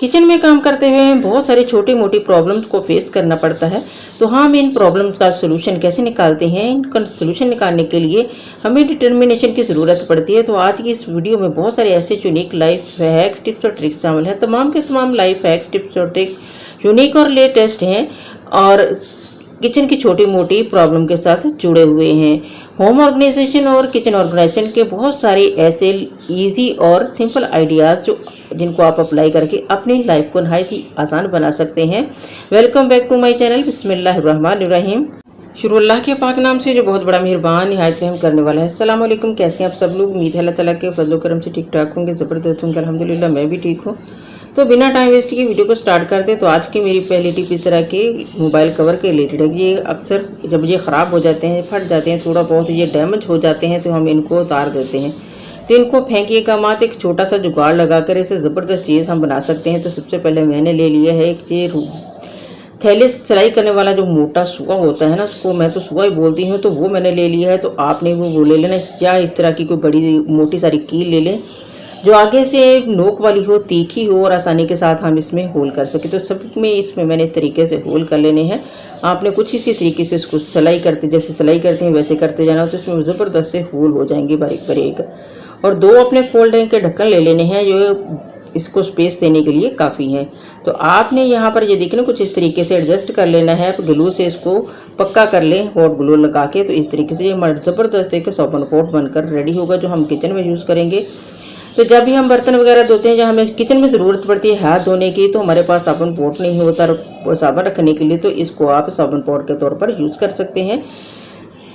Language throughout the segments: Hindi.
किचन में काम करते हुए हमें बहुत सारी छोटी मोटी प्रॉब्लम्स को फेस करना पड़ता है। तो हम इन प्रॉब्लम्स का सोल्यूशन कैसे निकालते हैं, इनका सोल्यूशन निकालने के लिए हमें डिटर्मिनेशन की ज़रूरत पड़ती है। तो आज की इस वीडियो में बहुत सारे ऐसे यूनिक लाइफ हैक्स, टिप्स और ट्रिक्स शामिल हैं। तमाम के तमाम लाइफ हैक्स, टिप्स और ट्रिक्स यूनिक और लेटेस्ट हैं और किचन की छोटी मोटी प्रॉब्लम के साथ जुड़े हुए हैं। होम ऑर्गेनाइजेशन और किचन ऑर्गेनाइजेशन के बहुत सारे ऐसे इजी और सिंपल आइडियाज़ जिनको आप अप्लाई करके अपनी लाइफ को नहायत ही आसान बना सकते हैं। Welcome back to my channel बिस्मिल्लाहिर्रहमानिर्रहीम। शुरू अल्लाह के पाक नाम से जो बहुत बड़ा मेहरबान निहायत रहम करने वाला है। अस्सलाम वालेकुम, कैसे हैं आप सब लोग? उम्मीद है अल्लाह ताला के फजल करम से ठीक ठाक होंगे। ज़बरदस्त होंगे, अल्हम्दुलिल्लाह मैं भी ठीक हूँ। तो बिना टाइम वेस्ट किए वीडियो को स्टार्ट करते हैं। तो आज की मेरी पहली टिप इस तरह के मोबाइल कवर के रिलेटेड है। ये अक्सर जब ये ख़राब हो जाते हैं, फट जाते हैं, थोड़ा बहुत ये डैमेज हो जाते हैं तो हम इनको उतार देते हैं। तो इनको फेंकिएगा मत, एक छोटा सा जुगाड़ लगाकर इसे ज़बरदस्त चीज़ हम बना सकते हैं। तो सबसे पहले मैंने ले लिया है एक ये थैले सिलाई करने वाला जो मोटा सुआ होता है ना, उसको मैं तो सुआ ही बोलती हूँ, तो वो मैंने ले लिया है। तो आपने वो ले लेना, या इस तरह की कोई बड़ी मोटी सारी कील ले लें जो आगे से नोक वाली हो, तीखी हो और आसानी के साथ हम इसमें होल कर सकें। तो सब में इसमें मैंने इस तरीके से होल कर लेने हैं। आपने कुछ इसी तरीके से इसको सिलाई करते, जैसे सिलाई करते हैं वैसे करते जाना, तो इसमें ज़बरदस्त से होल हो जाएंगे बारीक बारीक। और दो अपने कोल्ड ड्रिंक के ढक्कन ले लेने हैं जो इसको स्पेस देने के लिए काफ़ी हैं। तो आपने यहाँ पर ये देखना कुछ इस तरीके से एडजस्ट कर लेना है। आप ग्लू से इसको पक्का कर लें, हॉट ग्लू लगा के। तो इस तरीके से ये ज़बरदस्त एक सोपन पॉट बनकर रेडी होगा जो हम किचन में यूज़ करेंगे। तो जब भी हम बर्तन वगैरह धोते हैं, जहाँ हमें किचन में ज़रूरत पड़ती है हाथ धोने की, तो हमारे पास साबुन पॉट नहीं होता साबुन रखने के लिए, तो इसको आप साबुन पॉट के तौर पर यूज़ कर सकते हैं।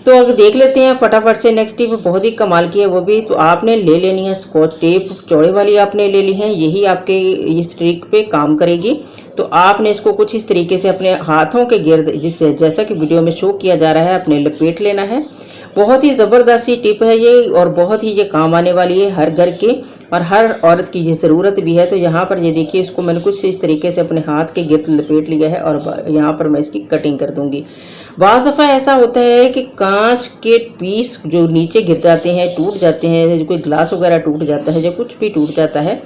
तो अगर देख लेते हैं फटाफट से नेक्स्ट टिप, बहुत ही कमाल की है वो भी। तो आपने ले लेनी है स्कॉच टेप, चौड़े वाली आपने ले ली है, यही आपके इस ट्रिक पे काम करेगी। तो आपने इसको कुछ इस तरीके से अपने हाथों के गिर्द, जिससे जैसा कि वीडियो में शो किया जा रहा है, अपने लपेट लेना है। बहुत ही ज़बरदस्त सी टिप है ये और बहुत ही ये काम आने वाली है हर घर के, और हर औरत की ये ज़रूरत भी है। तो यहाँ पर ये देखिए, इसको मैंने कुछ इस तरीके से अपने हाथ के गिर्द लपेट लिया है और यहाँ पर मैं इसकी कटिंग कर दूँगी। बाज़ दफ़ा ऐसा होता है कि कांच के पीस जो नीचे गिर जाते हैं, टूट जाते हैं, कोई ग्लास वगैरह टूट जाता है या कुछ भी टूट जाता है।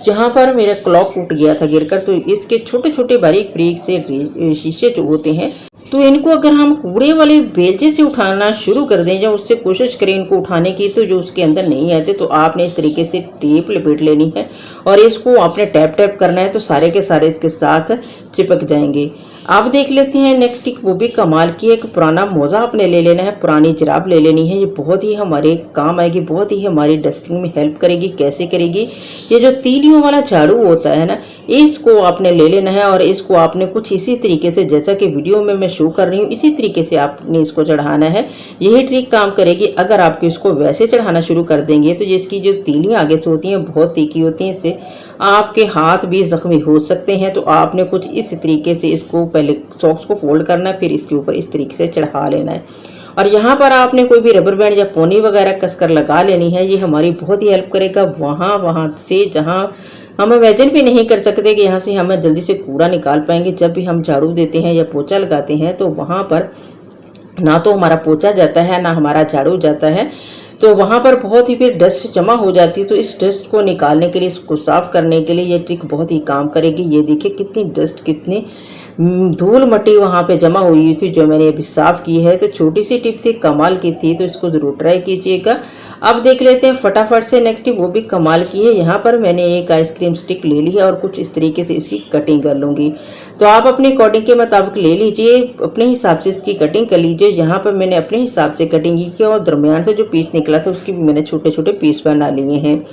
जहाँ पर मेरा क्लॉक टूट गया था गिरकर, तो इसके छोटे छोटे बारीक बारीक से शीशे जो होते हैं, तो इनको अगर हम कूड़े वाले बेलचे से उठाना शुरू कर दें या उससे कोशिश करें इनको उठाने की, तो जो उसके अंदर नहीं आते, तो आपने इस तरीके से टेप लपेट लेनी है और इसको आपने टैप टैप करना है, तो सारे के सारे इसके साथ चिपक जाएंगे। अब देख लेते हैं नेक्स्ट टिप, वो भी कमाल की। एक पुराना मोज़ा आपने ले लेना है, पुरानी जराब ले लेनी है। ये बहुत ही हमारे काम आएगी, बहुत ही हमारी डस्टिंग में हेल्प करेगी। कैसे करेगी? ये जो तीलियों वाला झाड़ू होता है ना, इसको आपने ले लेना है और इसको आपने कुछ इसी तरीके से, जैसा कि वीडियो में मैं शो कर रही हूँ, इसी तरीके से आपने इसको चढ़ाना है। यही ट्रिक काम करेगी। अगर आप इसको वैसे चढ़ाना शुरू कर देंगे तो इसकी जो तीलियाँ आगे से होती हैं बहुत तीखी होती हैं, इससे आपके हाथ भी ज़ख्मी हो सकते हैं। तो आपने कुछ इस तरीके से इसको पहले सॉक्स को फोल्ड करना है, फिर इसके ऊपर इस तरीके से चढ़ा लेना है। और यहाँ पर आपने कोई भी रबर बैंड या पोनी वगैरह कसकर लगा लेनी है। ये हमारी बहुत ही हेल्प करेगा वहाँ से जहाँ हम इमेजिन भी नहीं कर सकते कि यहाँ से हम जल्दी से कूड़ा निकाल पाएंगे। जब भी हम झाड़ू देते हैं या पोछा लगाते हैं, तो वहाँ पर ना तो हमारा पोछा जाता है ना हमारा झाड़ू जाता है, तो वहाँ पर बहुत ही फिर डस्ट जमा हो जाती है। तो इस डस्ट को निकालने के लिए, इसको साफ़ करने के लिए ये ट्रिक बहुत ही काम करेगी। ये देखिए कितनी डस्ट, कितनी धूल मट्टी वहाँ पे जमा हुई थी जो मैंने अभी साफ़ की है। तो छोटी सी टिप थी, कमाल की थी, तो इसको ज़रूर ट्राई कीजिएगा। अब देख लेते हैं फटाफट से नेक्स्ट टिप, वो भी कमाल की है। यहाँ पर मैंने एक आइसक्रीम स्टिक ले ली है और कुछ इस तरीके से इसकी कटिंग कर लूँगी। तो आप अपनी अकॉर्डिंग के मुताबिक ले लीजिए, अपने हिसाब से इसकी कटिंग कर लीजिए। यहाँ पर मैंने अपने हिसाब से कटिंग की और दरमियान से जो पीस निकला था उसकी भी मैंने छोटे छोटे पीस बना लिए हैं।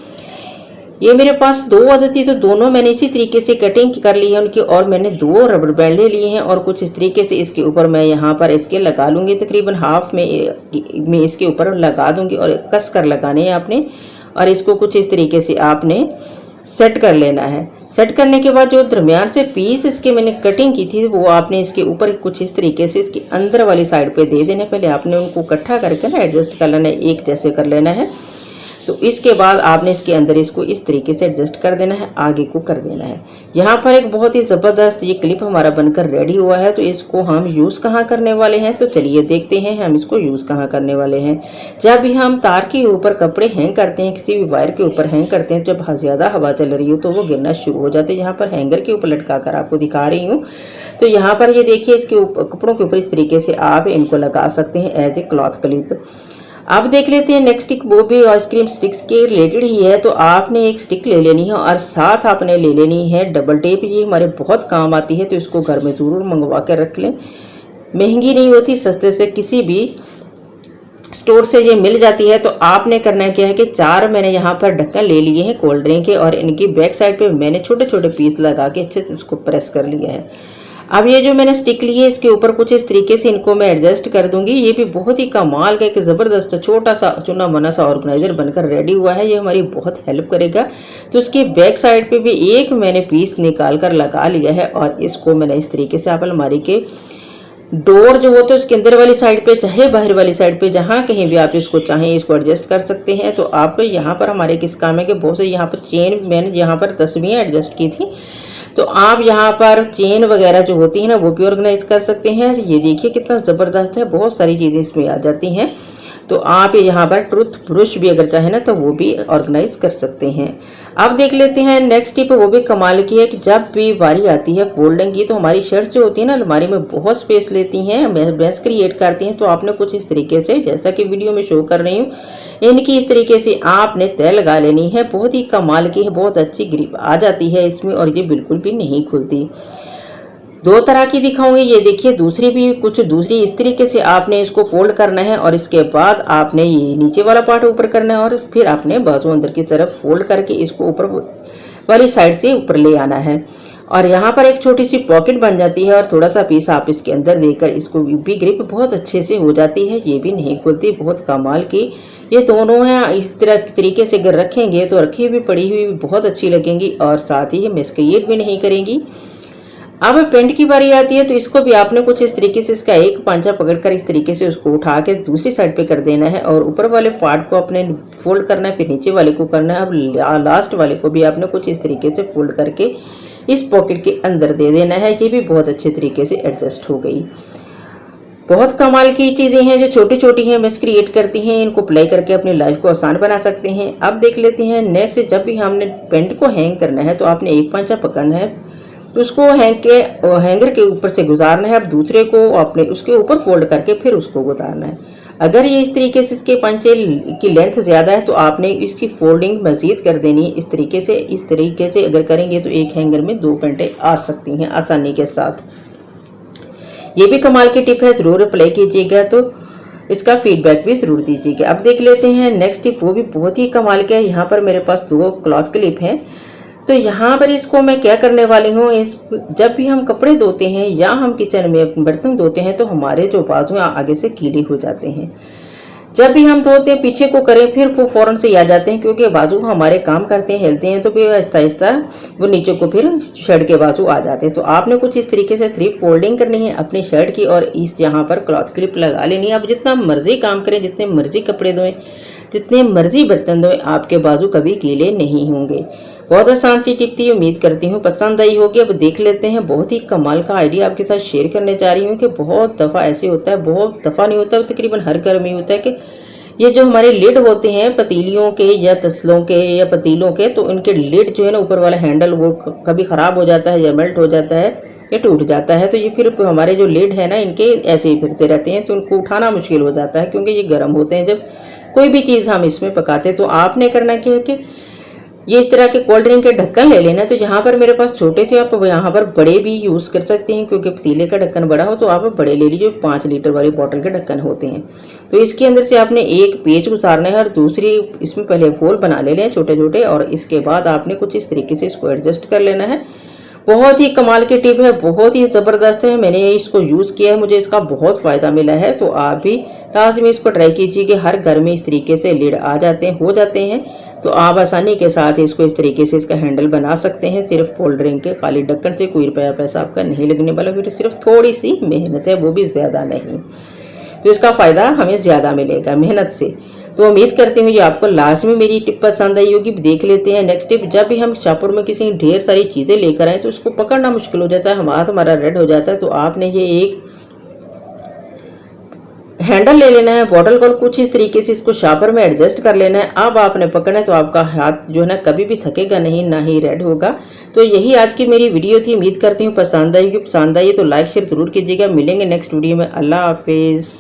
ये मेरे पास दो अदद थी, तो दोनों मैंने इसी तरीके से कटिंग कर ली है उनकी। और मैंने दो रबर बैंड ले लिए हैं और कुछ इस तरीके से इसके ऊपर मैं यहाँ पर इसके लगा लूँगी। तकरीबन हाफ में इसके ऊपर लगा दूँगी और कस कर लगाने हैं आपने। और इसको कुछ इस तरीके से आपने सेट कर लेना है। सेट करने के बाद जो दरमियान से पीस इसके मैंने कटिंग की थी, वो आपने इसके ऊपर कुछ इस तरीके से इसके अंदर वाली साइड पे दे देना। पहले आपने उनको इकट्ठा करके ना एडजस्ट कर लेना है, एक जैसे कर लेना है। तो इसके बाद आपने इसके अंदर इसको इस तरीके से एडजस्ट कर देना है, आगे को कर देना है। यहाँ पर एक बहुत ही ज़बरदस्त ये क्लिप हमारा बनकर रेडी हुआ है। तो इसको हम यूज़ कहाँ करने वाले हैं, तो चलिए देखते हैं हम इसको यूज़ कहाँ करने वाले हैं। जब भी हम तार के ऊपर कपड़े हैंग करते हैं, किसी भी वायर के ऊपर हैंग करते हैं, जब ज़्यादा हवा चल रही हो तो वो गिरना शुरू हो जाते हैं। यहाँ पर हैंगर के ऊपर लटका कर आपको दिखा रही हूँ। तो यहाँ पर ये देखिए, इसके ऊपर कपड़ों के ऊपर इस तरीके से आप इनको लगा सकते हैं एज ए क्लॉथ क्लिप। अब देख लेते हैं नेक्स्ट स्टिक, वो भी आइसक्रीम स्टिक्स के रिलेटेड ही है। तो आपने एक स्टिक ले लेनी है और साथ आपने ले लेनी है डबल टेप। ये हमारे बहुत काम आती है, तो इसको घर में ज़रूर मंगवा कर रख लें। महंगी नहीं होती, सस्ते से किसी भी स्टोर से ये मिल जाती है। तो आपने करना क्या है कि 4 मैंने यहाँ पर ढक्कन ले लिए हैं कोल्ड ड्रिंक के, और इनकी बैक साइड पे मैंने छोटे छोटे पीस लगा के अच्छे से इसको प्रेस कर लिया है। अब ये जो मैंने स्टिक ली है, इसके ऊपर कुछ इस तरीके से इनको मैं एडजस्ट कर दूंगी। ये भी बहुत ही कमाल का एक ज़बरदस्त छोटा सा चुना बना सा ऑर्गेनाइजर बनकर रेडी हुआ है। ये हमारी बहुत हेल्प करेगा। तो इसकी बैक साइड पे भी एक मैंने पीस निकाल कर लगा लिया है, और इसको मैंने इस तरीके से आप अलमारी के डोर जो होते हैं उसके अंदर वाली साइड पे चाहे बाहर वाली साइड पे, जहाँ कहीं भी आप इसको चाहें इसको एडजस्ट कर सकते हैं। तो आप यहाँ पर हमारे किस काम है कि बहुत से यहाँ पर चेन मैंने यहाँ पर तस्वीरें एडजस्ट की थी, तो आप यहाँ पर चेन वगैरह जो होती है ना वो भी ऑर्गेनाइज कर सकते हैं। ये देखिए कितना ज़बरदस्त है, बहुत सारी चीज़ें इसमें आ जाती हैं। तो आप यहाँ पर टूथ ब्रश भी अगर चाहे ना तो वो भी ऑर्गेनाइज कर सकते हैं। अब देख लेते हैं नेक्स्ट टिप, वो भी कमाल की है कि जब भी बारी आती है फोल्डिंग की, तो हमारी शर्ट्स जो होती है ना अलमारी में बहुत स्पेस लेती हैं, बेस क्रिएट करती हैं। तो आपने कुछ इस तरीके से, जैसा कि वीडियो में शो कर रही हूँ, इनकी इस तरीके से आपने तय लगा लेनी है। बहुत ही कमाल की है, बहुत अच्छी ग्रिप आ जाती है इसमें, और ये बिल्कुल भी नहीं खुलती। 2 तरह की दिखाऊंगी। ये देखिए दूसरी भी कुछ दूसरी इस तरीके से आपने इसको फोल्ड करना है, और इसके बाद आपने ये नीचे वाला पार्ट ऊपर करना है, और फिर आपने बाजू अंदर की तरफ फोल्ड करके इसको ऊपर वाली साइड से ऊपर ले आना है। और यहाँ पर एक छोटी सी पॉकेट बन जाती है, और थोड़ा सा पीस आप इसके अंदर देकर इसको भी ग्रिप बहुत अच्छे से हो जाती है। ये भी नहीं खुलती, बहुत कमाल की ये दोनों हैं। इस तरह तरीके से अगर रखेंगे तो रखी हुई पड़ी हुई बहुत अच्छी लगेंगी, और साथ ही ये मिसक्रिएट भी नहीं करेंगी। अब पेंट की बारी आती है, तो इसको भी आपने कुछ इस तरीके से इसका एक पांचा पकड़कर इस तरीके से उसको उठा के दूसरी साइड पे कर देना है, और ऊपर वाले पार्ट को अपने फोल्ड करना है, फिर नीचे वाले को करना है। अब लास्ट वाले को भी आपने कुछ इस तरीके से फोल्ड करके इस पॉकेट के अंदर दे देना है। ये भी बहुत अच्छे तरीके से एडजस्ट हो गई। बहुत कमाल की चीज़ें हैं जो छोटी छोटी हैं, मिस क्रिएट करती हैं। इनको अप्लाई करके अपनी लाइफ को आसान बना सकते हैं। अब देख लेते हैं नेक्स्ट, जब भी हमने पेंट को हैंग करना है तो आपने एक पांचा पकड़ना है, तो उसको हैंगर के ऊपर से गुजारना है। अब दूसरे को आपने उसके ऊपर फोल्ड करके फिर उसको गुजारना है। अगर ये इस तरीके से इसके पंचे की लेंथ ज़्यादा है तो आपने इसकी फोल्डिंग मज़ीद कर देनी है। इस तरीके से अगर करेंगे तो एक हैंगर में 2 पेंटें आ सकती हैं आसानी के साथ। ये भी कमाल की टिप है, ज़रूर अप्लाई कीजिएगा, तो इसका फीडबैक भी ज़रूर दीजिएगा। अब देख लेते हैं नेक्स्ट टिप, वो भी बहुत ही कमाल का है। यहाँ पर मेरे पास 2 क्लॉथ क्लिप हैं। तो यहाँ पर इसको मैं क्या करने वाली हूँ, जब भी हम कपड़े धोते हैं या हम किचन में बर्तन धोते हैं तो हमारे जो बाजू आगे से गीले हो जाते हैं। जब भी हम धोते हैं पीछे को करें फिर वो फ़ौरन से आ जाते हैं, क्योंकि बाजू हमारे काम करते हैं, हिलते हैं, तो फिर आहिस्ता आहिस्ता वो नीचे को फिर शर्ट के बाजू आ जाते हैं। तो आपने कुछ इस तरीके से 3 फोल्डिंग करनी है अपनी शर्ट की, और इस यहाँ पर क्लॉथ क्लिप लगा लेनी है। अब जितना मर्जी काम करें, जितने मर्जी कपड़े धोएं, जितने मर्जी बर्तन धोएं, आपके बाजू कभी गीले नहीं होंगे। बहुत आसान सी टिप थी, उम्मीद करती हूँ पसंद आई होगी। अब देख लेते हैं, बहुत ही कमाल का आइडिया आपके साथ शेयर करने जा रही हूँ कि बहुत दफ़ा ऐसे होता है, बहुत दफ़ा नहीं होता, तकरीबन हर घर में होता है कि ये जो हमारे लिड होते हैं पतीलियों के या तसलों के या पतीलों के, तो इनके लिड जो है ना ऊपर वाला हैंडल वो कभी ख़राब हो जाता है या मेल्ट हो जाता है या टूट जाता है। तो ये फिर हमारे जो लिड है ना इनके ऐसे ही फिरते रहते हैं, तो उनको उठाना मुश्किल हो जाता है, क्योंकि ये गर्म होते हैं जब कोई भी चीज़ हम इसमें पकाते हैं। तो आपने करना क्या है कि ये इस तरह के कोल्ड ड्रिंक के ढक्कन ले लेना। तो यहाँ पर मेरे पास छोटे थे, आप यहाँ पर बड़े भी यूज़ कर सकते हैं, क्योंकि पतीले का ढक्कन बड़ा हो तो आप बड़े ले लीजिए। 5 लीटर वाली बोतल के ढक्कन होते हैं। तो इसके अंदर से आपने एक पेच गुजारना है और दूसरी इसमें पहले होल बना ले लें छोटे छोटे, और इसके बाद आपने कुछ इस तरीके से इसको एडजस्ट कर लेना है। बहुत ही कमाल की टिप है, बहुत ही ज़बरदस्त है। मैंने इसको यूज़ किया है, मुझे इसका बहुत फ़ायदा मिला है। तो आप भी लाजमी इसको ट्राई कीजिए कि हर घर में इस तरीके से लिड आ जाते हैं, हो जाते हैं। तो आप आसानी के साथ इसको इस तरीके से इसका हैंडल बना सकते हैं। सिर्फ कोल्ड ड्रिंक के खाली ढक्कन से कोई रुपया पैसा आपका नहीं लगने वाला, फिर सिर्फ थोड़ी सी मेहनत है, वो भी ज़्यादा नहीं। तो इसका फ़ायदा हमें ज़्यादा मिलेगा मेहनत से। तो उम्मीद करती हूँ ये आपको लाजमी मेरी टिप पसंद आई होगी। देख लेते हैं नेक्स्ट टिप। जब भी हम शॉपर में किसी ढेर सारी चीज़ें लेकर आए तो उसको पकड़ना मुश्किल हो जाता है, हाथ हमारा रेड हो जाता है। तो आपने ये एक हैंडल ले लेना है बॉटल को, कुछ इस तरीके से इसको शॉपर में एडजस्ट कर लेना है। अब आपने पकड़ना है तो आपका हाथ जो है ना कभी भी थकेगा नहीं, ना ही रेड होगा। तो यही आज की मेरी वीडियो थी। उम्मीद करती हूँ पसंद आएगी। पसंद आई तो लाइक शेयर ज़रूर कीजिएगा। मिलेंगे नेक्स्ट वीडियो में। अल्लाह हाफिज़।